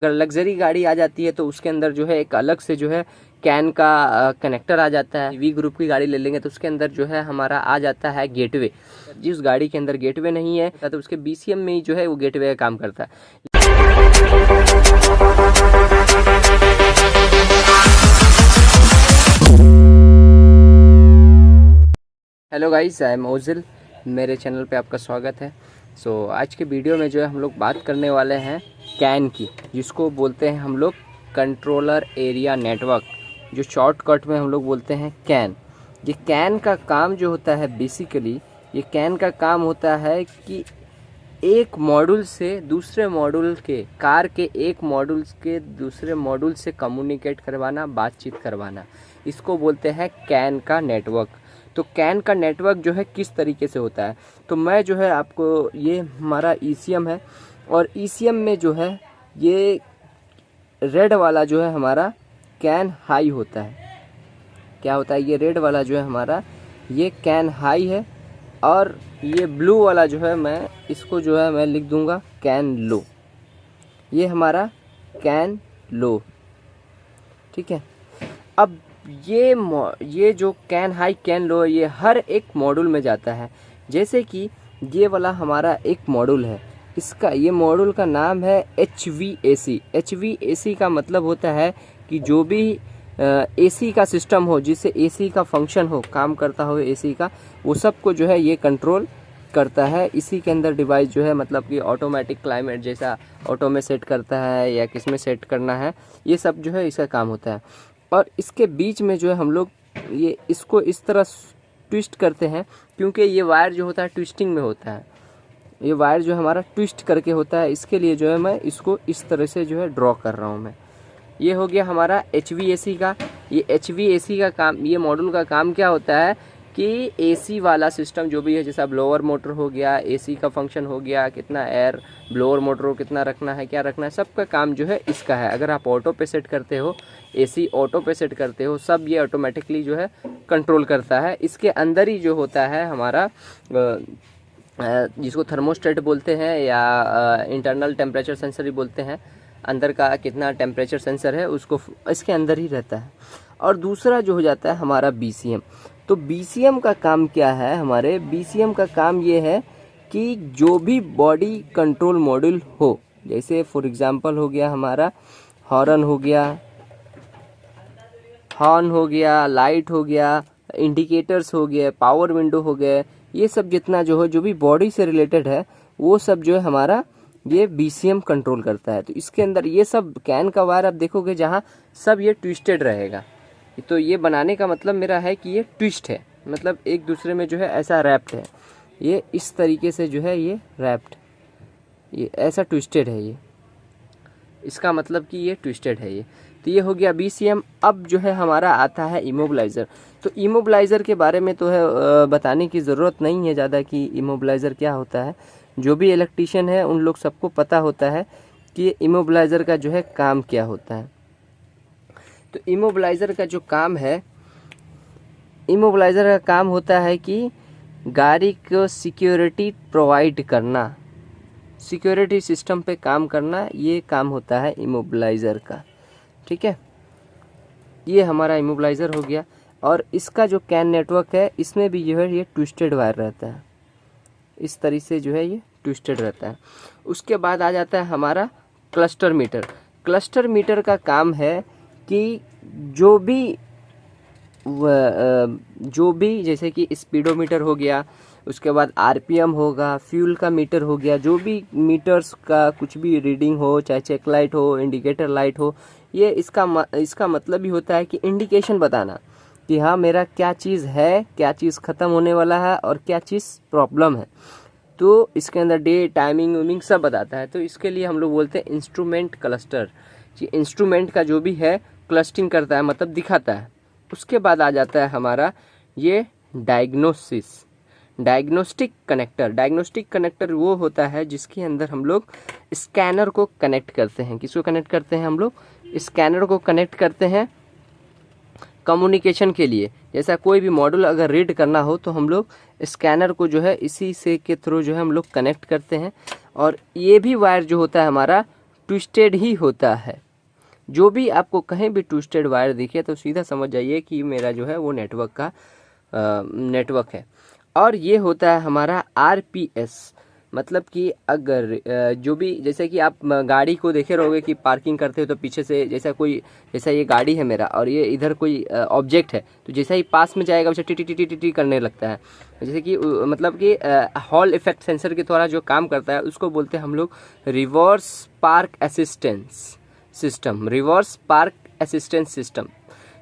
अगर लग्जरी गाड़ी आ जाती है तो उसके अंदर जो है एक अलग से जो है कैन का कनेक्टर आ जाता है। वी ग्रुप की गाड़ी ले लेंगे तो उसके अंदर जो है हमारा आ जाता है गेटवे। जिस गाड़ी के अंदर गेटवे नहीं है तो उसके बीसीएम में ही जो है वो गेटवे का काम करता है। Hello guys, I am Ozil, मेरे चैनल पे आपका स्वागत है। आज के वीडियो में जो है हम लोग बात करने वाले हैं कैन की, जिसको बोलते हैं हम लोग कंट्रोलर एरिया नेटवर्क, जो शॉर्टकट में हम लोग बोलते हैं कैन। ये कैन का काम जो होता है बेसिकली, ये कैन का काम होता है कि एक मॉड्यूल से दूसरे मॉड्यूल के, कार के एक मॉड्यूल के दूसरे मॉड्यूल से कम्युनिकेट करवाना, बातचीत करवाना, इसको बोलते हैं कैन का नेटवर्क। तो कैन का नेटवर्क जो है किस तरीके से होता है, तो मैं जो है आपको, ये हमारा ईसीएम है और ईसीएम में जो है ये रेड वाला जो है हमारा कैन हाई होता है। क्या होता है, ये रेड वाला जो है हमारा ये कैन हाई है, और ये ब्लू वाला जो है मैं इसको जो है मैं लिख दूंगा कैन लो। ये हमारा कैन लो, ठीक है। अब ये जो कैन हाई कैन लो, ये हर एक मॉड्यूल में जाता है। जैसे कि ये वाला हमारा एक मॉड्यूल है, इसका ये मॉड्यूल का नाम है HVAC। HVAC का मतलब होता है कि जो भी एसी का सिस्टम हो, जिससे एसी का फंक्शन हो, काम करता हो एसी का, वो सब को जो है ये कंट्रोल करता है। इसी के अंदर डिवाइस जो है, मतलब कि ऑटोमेटिक क्लाइमेट जैसा ऑटो में सेट करता है या किस में सेट करना है, ये सब जो है इसका काम होता है। और इसके बीच में जो है हम लोग ये इसको इस तरह ट्विस्ट करते हैं, क्योंकि ये वायर जो होता है ट्विस्टिंग में होता है। ये वायर जो हमारा ट्विस्ट करके होता है, इसके लिए जो है मैं इसको इस तरह से जो है ड्रॉ कर रहा हूँ मैं। ये हो गया हमारा HVAC का। ये HVAC का काम, ये मॉड्यूल का काम क्या होता है कि एसी वाला सिस्टम जो भी है, जैसा ब्लोअर मोटर हो गया, एसी का फंक्शन हो गया, कितना एयर ब्लोअर मोटर को कितना रखना है, क्या रखना है, सबका काम जो है इसका है। अगर आप ऑटो पे सेट करते हो, एसी ऑटो पे सेट करते हो, सब ये ऑटोमेटिकली जो है कंट्रोल करता है। इसके अंदर ही जो होता है हमारा, जिसको थर्मोस्टेट बोलते हैं या इंटरनल टेम्परेचर सेंसर ही बोलते हैं, अंदर का कितना टेम्परेचर सेंसर है उसको इसके अंदर ही रहता है। और दूसरा जो हो जाता है हमारा BCM। तो BCM का काम क्या है, हमारे BCM का काम ये है कि जो भी बॉडी कंट्रोल मॉड्यूल हो, जैसे फॉर एग्जांपल हो गया हमारा हॉर्न हो गया, लाइट हो गया, इंडिकेटर्स हो गए, पावर विंडो हो गए, ये सब जितना जो है, जो भी बॉडी से रिलेटेड है, वो सब जो है हमारा ये BCM कंट्रोल करता है। तो इसके अंदर ये सब कैन का वायर आप देखोगे जहाँ सब ये ट्विस्टेड रहेगा। तो ये बनाने का मतलब मेरा है कि ये ट्विस्ट है, मतलब एक दूसरे में जो है ऐसा रैप्ड है, ये इस तरीके से जो है ये रैप्ड, ये ऐसा ट्विस्टेड है, ये इसका मतलब कि ये ट्विस्टेड है ये। तो ये हो गया BCM। अब जो है हमारा आता है इमोबिलाइज़र। तो इमोबिलाइज़र के बारे में तो है बताने की ज़रूरत नहीं है ज़्यादा कि इमोबिलाइज़र क्या होता है। जो भी इलेक्ट्रीशियन है उन लोग सबको पता होता है कि इमोबिलाइज़र का जो है काम क्या होता है। तो इमोबिलाइज़र का जो काम है, इमोबिलाइज़र का काम होता है कि गाड़ी को सिक्योरिटी प्रोवाइड करना, सिक्योरिटी सिस्टम पे काम करना, ये काम होता है इमोबिलाइज़र का, ठीक है। ये हमारा इमोबिलाइज़र हो गया। और इसका जो कैन नेटवर्क है, इसमें भी जो है ये ट्विस्टेड वायर रहता है, इस तरीके से जो है ये ट्विस्टेड रहता है। उसके बाद आ जाता है हमारा क्लस्टर मीटर। क्लस्टर मीटर का काम है कि जो भी जैसे कि स्पीडोमीटर हो गया, उसके बाद RPM होगा, फ्यूल का मीटर हो गया, जो भी मीटर्स का कुछ भी रीडिंग हो, चाहे चेक लाइट हो, इंडिकेटर लाइट हो, ये इसका मतलब ही होता है कि इंडिकेशन बताना कि हाँ मेरा क्या चीज़ है, क्या चीज़ ख़त्म होने वाला है और क्या चीज़ प्रॉब्लम है। तो इसके अंदर डे टाइमिंग वीमिंग सब बताता है। तो इसके लिए हम लोग बोलते हैं इंस्ट्रूमेंट क्लस्टर, कि इंस्ट्रूमेंट का जो भी है क्लस्टिंग करता है, मतलब दिखाता है। उसके बाद आ जाता है हमारा ये डायग्नोस्टिक कनेक्टर। डायग्नोस्टिक कनेक्टर वो होता है जिसके अंदर हम लोग स्कैनर को कनेक्ट करते हैं। किसको कनेक्ट करते हैं हम लोग? स्कैनर को कनेक्ट करते हैं कम्युनिकेशन के लिए। जैसा कोई भी मॉड्यूल अगर रीड करना हो तो हम लोग स्कैनर को जो है इसी से के थ्रू जो है हम लोग कनेक्ट करते हैं। और ये भी वायर जो होता है हमारा ट्विस्टेड ही होता है। जो भी आपको कहीं भी ट्विस्टेड वायर दिखे तो सीधा समझ जाइए कि मेरा जो है वो नेटवर्क का नेटवर्क है। और ये होता है हमारा RPS, मतलब कि अगर जो भी, जैसे कि आप गाड़ी को देखे रहोगे कि पार्किंग करते हो तो पीछे से जैसा ये गाड़ी है मेरा और ये इधर कोई ऑब्जेक्ट है, तो जैसा ही पास में जाएगा वैसे T T T T T करने लगता है। जैसे कि मतलब कि हॉल इफेक्ट सेंसर के द्वारा जो काम करता है उसको बोलते हैं हम लोग reverse park assistance system, reverse park assistance system.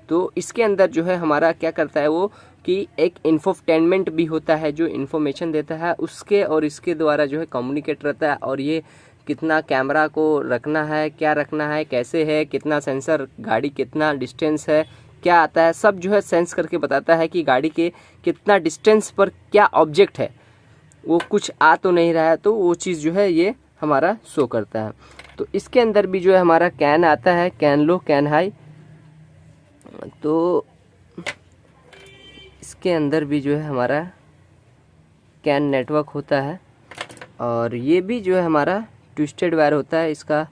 तो इसके अंदर जो है हमारा क्या करता है वो कि एक इन्फोटेनमेंट भी होता है जो इन्फॉर्मेशन देता है उसके, और इसके द्वारा जो है कम्युनिकेट रहता है। और ये कितना कैमरा को रखना है, क्या रखना है, कैसे है, कितना सेंसर, गाड़ी कितना डिस्टेंस है, क्या आता है, सब जो है सेंस करके बताता है कि गाड़ी के कितना डिस्टेंस पर क्या ऑब्जेक्ट है, वो कुछ आ तो नहीं रहा है, तो वो चीज़ जो है ये हमारा शो करता है। तो इसके अंदर भी जो है हमारा कैन आता है, कैन लो, कैन हाई। तो इसके अंदर भी जो है हमारा कैन नेटवर्क होता है, और ये भी जो है हमारा ट्विस्टेड वायर होता है। इसका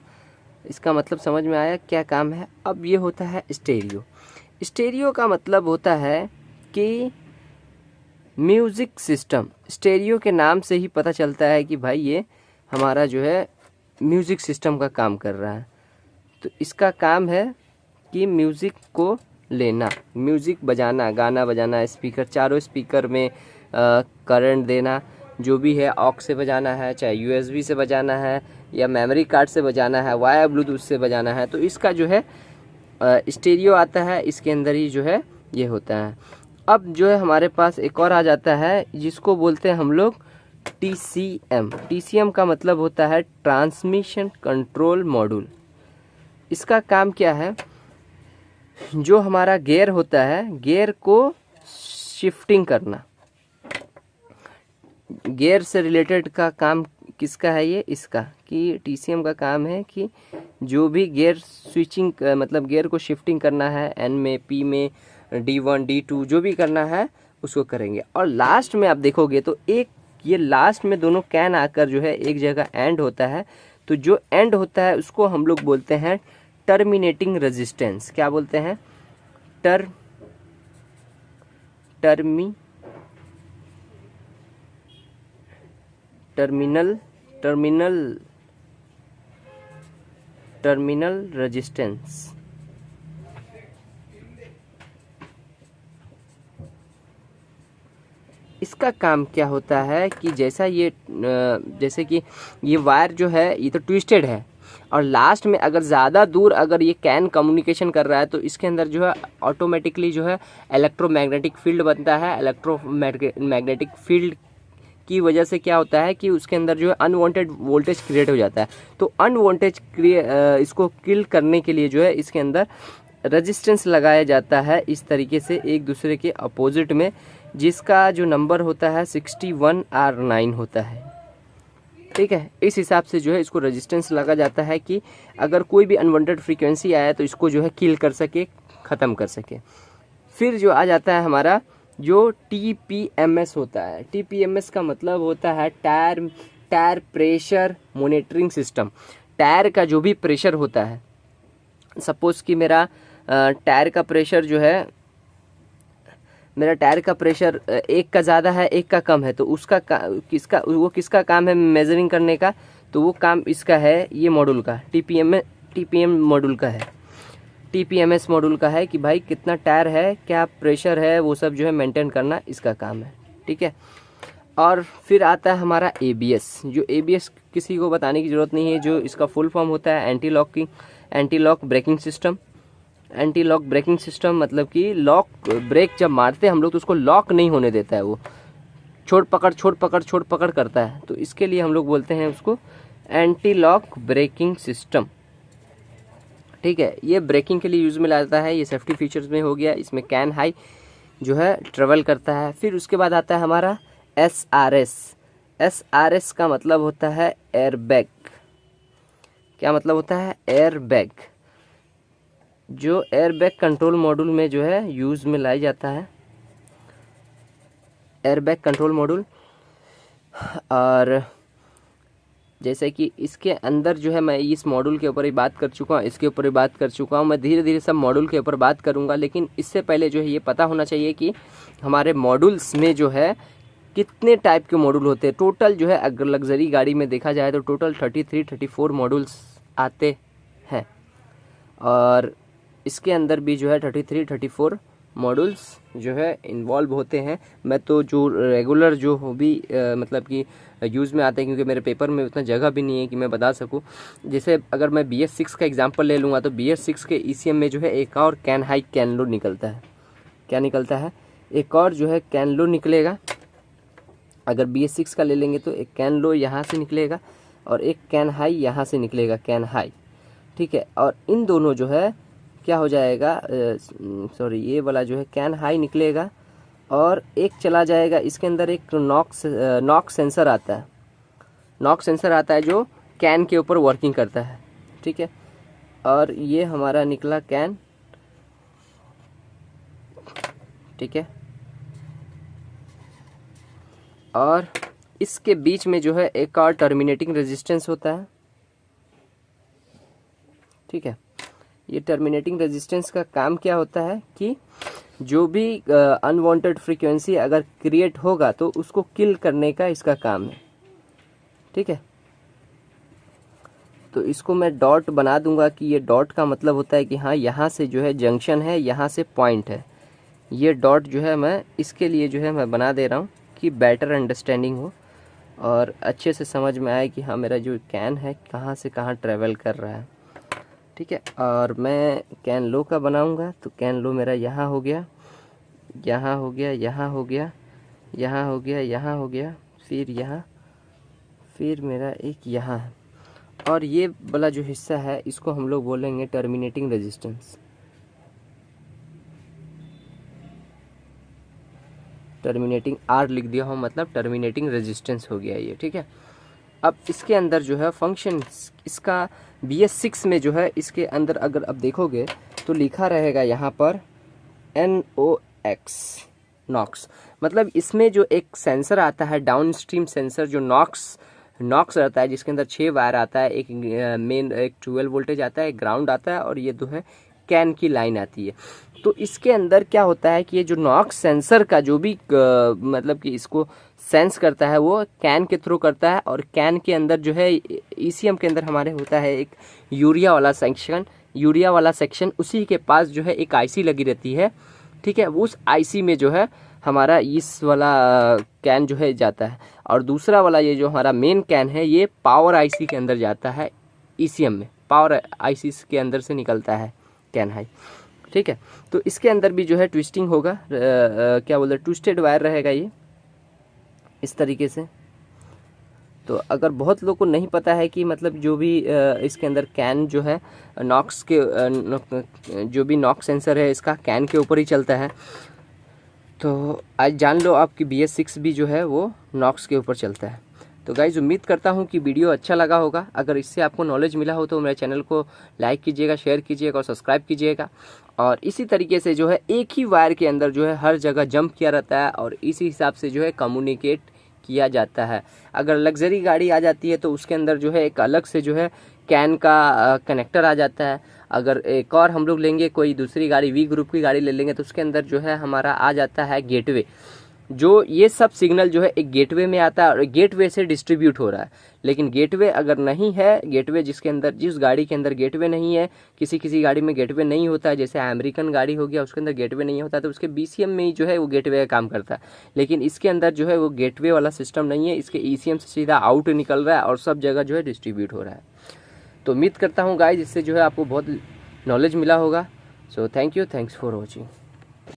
मतलब समझ में आया क्या काम है। अब ये होता है स्टेरियो। स्टेरियो का मतलब होता है कि म्यूज़िक सिस्टम। स्टेरियो के नाम से ही पता चलता है कि भाई ये हमारा जो है म्यूज़िक सिस्टम का काम कर रहा है। तो इसका काम है कि म्यूज़िक को लेना, म्यूज़िक बजाना, गाना बजाना, स्पीकर, चारों स्पीकर में करंट देना, जो भी है ऑक्स से बजाना है, चाहे USB से बजाना है या मेमोरी कार्ड से बजाना है, वाया ब्लूटूथ से बजाना है, तो इसका जो है स्टीरियो आता है, इसके अंदर ही जो है ये होता है। अब जो है हमारे पास एक और आ जाता है जिसको बोलते हैं हम लोग TCM। TCM का मतलब होता है ट्रांसमिशन कंट्रोल मॉड्यूल। इसका काम क्या है, जो हमारा गियर होता है, गियर को शिफ्टिंग करना, गियर से रिलेटेड का काम किसका है ये, इसका, कि TCM का काम है कि जो भी गियर स्विचिंग मतलब गियर को शिफ्टिंग करना है, N में, P में, D1 D2 जो भी करना है उसको करेंगे। और लास्ट में आप देखोगे तो एक ये लास्ट में दोनों कैन आकर जो है एक जगह एंड होता है। तो जो एंड होता है उसको हम लोग बोलते हैं टर्मिनेटिंग रेजिस्टेंस। क्या बोलते हैं, टर्मिनल रेजिस्टेंस। इसका काम क्या होता है कि जैसे कि ये वायर जो है ये तो ट्विस्टेड है, और लास्ट में अगर ज़्यादा दूर अगर ये कैन कम्युनिकेशन कर रहा है तो इसके अंदर जो है ऑटोमेटिकली जो है इलेक्ट्रोमैग्नेटिक फील्ड बनता है। इलेक्ट्रोमैग्नेटिक फील्ड की वजह से क्या होता है कि उसके अंदर जो है अनवांटेड वोल्टेज क्रिएट हो जाता है। तो अनवांटेज इसको किल करने के लिए जो है इसके अंदर रेजिस्टेंस लगाया जाता है इस तरीके से एक दूसरे के अपोजिट में, जिसका जो नंबर होता है 61R9 होता है। ठीक है, इस हिसाब से जो है इसको रेजिस्टेंस लगा जाता है कि अगर कोई भी अनवांटेड फ्रीक्वेंसी आया तो इसको जो है किल कर सके, ख़त्म कर सके। फिर जो आ जाता है हमारा जो TPMS होता है। TPMS का मतलब होता है tyre pressure monitoring system. Tyre का जो भी प्रेशर होता है, सपोज़ कि मेरा टायर का प्रेशर जो है, मेरा टायर का प्रेशर एक का ज़्यादा है एक का कम है, तो उसका किसका काम है मेजरिंग करने का, तो वो काम इसका है, ये मॉड्यूल का TPM मॉड्यूल का है, TPMS मॉड्यूल का है कि भाई कितना टायर है, क्या प्रेशर है, वो सब जो है मेंटेन करना इसका काम है। ठीक है, और फिर आता है हमारा ABS। जो ABS किसी को बताने की ज़रूरत नहीं है, जो इसका फुल फॉर्म होता है anti lock braking system. Anti lock braking system मतलब कि लॉक ब्रेक जब मारते हैं हम लोग तो उसको लॉक नहीं होने देता है, वो छोड़ पकड़ करता है। तो इसके लिए हम लोग बोलते हैं उसको एंटी लॉक ब्रेकिंग सिस्टम। ठीक है, ये ब्रेकिंग के लिए यूज़ में लाता है, ये सेफ्टी फीचर्स में हो गया। इसमें कैन हाई जो है ट्रेवल करता है। फिर उसके बाद आता है हमारा SRS का मतलब होता है एयरबैग। क्या मतलब होता है, एयरबैग, जो एयरबैग कंट्रोल मॉड्यूल में जो है यूज़ में लाई जाता है, एयरबैग कंट्रोल मॉड्यूल। और जैसे कि इसके अंदर जो है मैं इस मॉड्यूल के ऊपर ही बात कर चुका हूँ, इसके ऊपर ही बात कर चुका हूँ। मैं धीरे धीरे सब मॉड्यूल के ऊपर बात करूँगा, लेकिन इससे पहले जो है ये पता होना चाहिए कि हमारे मॉड्यूल्स में जो है कितने टाइप के मॉड्यूल होते हैं। टोटल जो है अगर लग्जरी गाड़ी में देखा जाए तो टोटल 33-34 मॉड्यूल्स आते हैं, और इसके अंदर भी जो है 33-34 मॉड्यूल्स जो है इन्वॉल्व होते हैं। मैं तो जो रेगुलर जो हो भी मतलब कि यूज़ में आते हैं, क्योंकि मेरे पेपर में उतना जगह भी नहीं है कि मैं बता सकूं। जैसे अगर मैं BS6 का एग्जांपल ले लूँगा तो BS6 के ECM में जो है एक और कैन हाई कैन लो निकलता है। क्या निकलता है? एक और जो है कैन लो निकलेगा। अगर BS6 का ले लेंगे तो एक कैन लो यहाँ से निकलेगा और एक कैन हाई यहाँ से निकलेगा, कैन हाई, ठीक है। और इन दोनों जो है क्या हो जाएगा, सॉरी ये वाला जो है कैन हाई निकलेगा, और एक चला जाएगा इसके अंदर एक नॉक सेंसर आता है। नॉक सेंसर आता है जो कैन के ऊपर वर्किंग करता है, ठीक है। और ये हमारा निकला कैन, ठीक है। और इसके बीच में जो है एक और टर्मिनेटिंग रेजिस्टेंस होता है, ठीक है। ये टर्मिनेटिंग रेजिस्टेंस का काम क्या होता है कि जो भी अनवांटेड फ्रीक्वेंसी अगर क्रिएट होगा तो उसको किल करने का इसका काम है, ठीक है। तो इसको मैं डॉट बना दूंगा कि ये डॉट का मतलब होता है कि हाँ यहाँ से जो है जंक्शन है, यहाँ से पॉइंट है। ये डॉट जो है मैं इसके लिए जो है मैं बना दे रहा हूँ कि बेटर अंडरस्टैंडिंग हो और अच्छे से समझ में आए कि हाँ मेरा जो कैन है कहाँ से कहाँ ट्रैवल कर रहा है, ठीक है। और मैं कैन लो का बनाऊंगा तो कैन लो मेरा यहाँ हो गया, यहाँ हो गया, यहाँ हो गया, यहाँ हो गया, यहाँ हो गया, फिर यहाँ, फिर मेरा एक यहाँ है। और ये वाला जो हिस्सा है इसको हम लोग बोलेंगे टर्मिनेटिंग रेजिस्टेंस। टर्मिनेटिंग आर लिख दिया हो मतलब टर्मिनेटिंग रेजिस्टेंस हो गया ये, ठीक है। अब इसके अंदर जो है फंक्शन इसका BS6 में जो है इसके अंदर अगर अब देखोगे तो लिखा रहेगा यहाँ पर NOx, नॉक्स। मतलब इसमें जो एक सेंसर आता है डाउन स्ट्रीम सेंसर जो नॉक्स रहता है, जिसके अंदर 6 वायर आता है, एक मेन एक 12 वोल्टेज आता है, एक ग्राउंड आता है और ये दो है कैन की लाइन आती है। तो इसके अंदर क्या होता है कि ये जो नॉक्स सेंसर का जो भी मतलब कि इसको सेंस करता है वो कैन के थ्रू करता है, और कैन के अंदर जो है ECM के अंदर हमारे होता है एक यूरिया वाला सेक्शन, उसी के पास जो है एक IC लगी रहती है, ठीक है। उस IC में जो है हमारा इस वाला कैन जो है जाता है, और दूसरा वाला ये जो हमारा मेन कैन है ये पावर IC के अंदर जाता है। ECM में पावर IC के अंदर से निकलता है कैन हाई, ठीक है। तो इसके अंदर भी जो है ट्विस्टिंग होगा, क्या बोलते हैं, ट्विस्टेड वायर रहेगा ये इस तरीके से। तो अगर बहुत लोग को नहीं पता है कि मतलब जो भी इसके अंदर कैन जो है नॉक्स के जो भी नॉक्स सेंसर है इसका कैन के ऊपर ही चलता है, तो आज जान लो आपकी BS6 भी जो है वो नॉक्स के ऊपर चलता है। तो गाइज उम्मीद करता हूँ कि वीडियो अच्छा लगा होगा। अगर इससे आपको नॉलेज मिला हो तो मेरे चैनल को लाइक कीजिएगा, शेयर कीजिएगा और सब्सक्राइब कीजिएगा। और इसी तरीके से जो है एक ही वायर के अंदर जो है हर जगह जंप किया रहता है और इसी हिसाब से जो है कम्युनिकेट किया जाता है। अगर लग्जरी गाड़ी आ जाती है तो उसके अंदर जो है एक अलग से जो है कैन का कनेक्टर आ जाता है। अगर एक और हम लोग लेंगे कोई दूसरी गाड़ी V ग्रुप की गाड़ी ले लेंगे तो उसके अंदर जो है हमारा आ जाता है गेटवे, जो ये सब सिग्नल जो है एक गेटवे में आता है और गेटवे से डिस्ट्रीब्यूट हो रहा है। लेकिन गेटवे अगर नहीं है, गेटवे जिसके अंदर जिस गाड़ी के अंदर गेटवे नहीं है, किसी गाड़ी में गेटवे नहीं होता है, जैसे अमेरिकन गाड़ी हो गया उसके अंदर गेटवे नहीं होता तो उसके BCM में ही जो है वो गेटवे का काम करता है। लेकिन इसके अंदर जो है वो गेटवे वाला सिस्टम नहीं है, इसके ECM से सीधा आउट निकल रहा है और सब जगह जो है डिस्ट्रीब्यूट हो रहा है। तो उम्मीद करता हूँ गाइज इससे जो है आपको बहुत नॉलेज मिला होगा। So thank you, thanks for watching.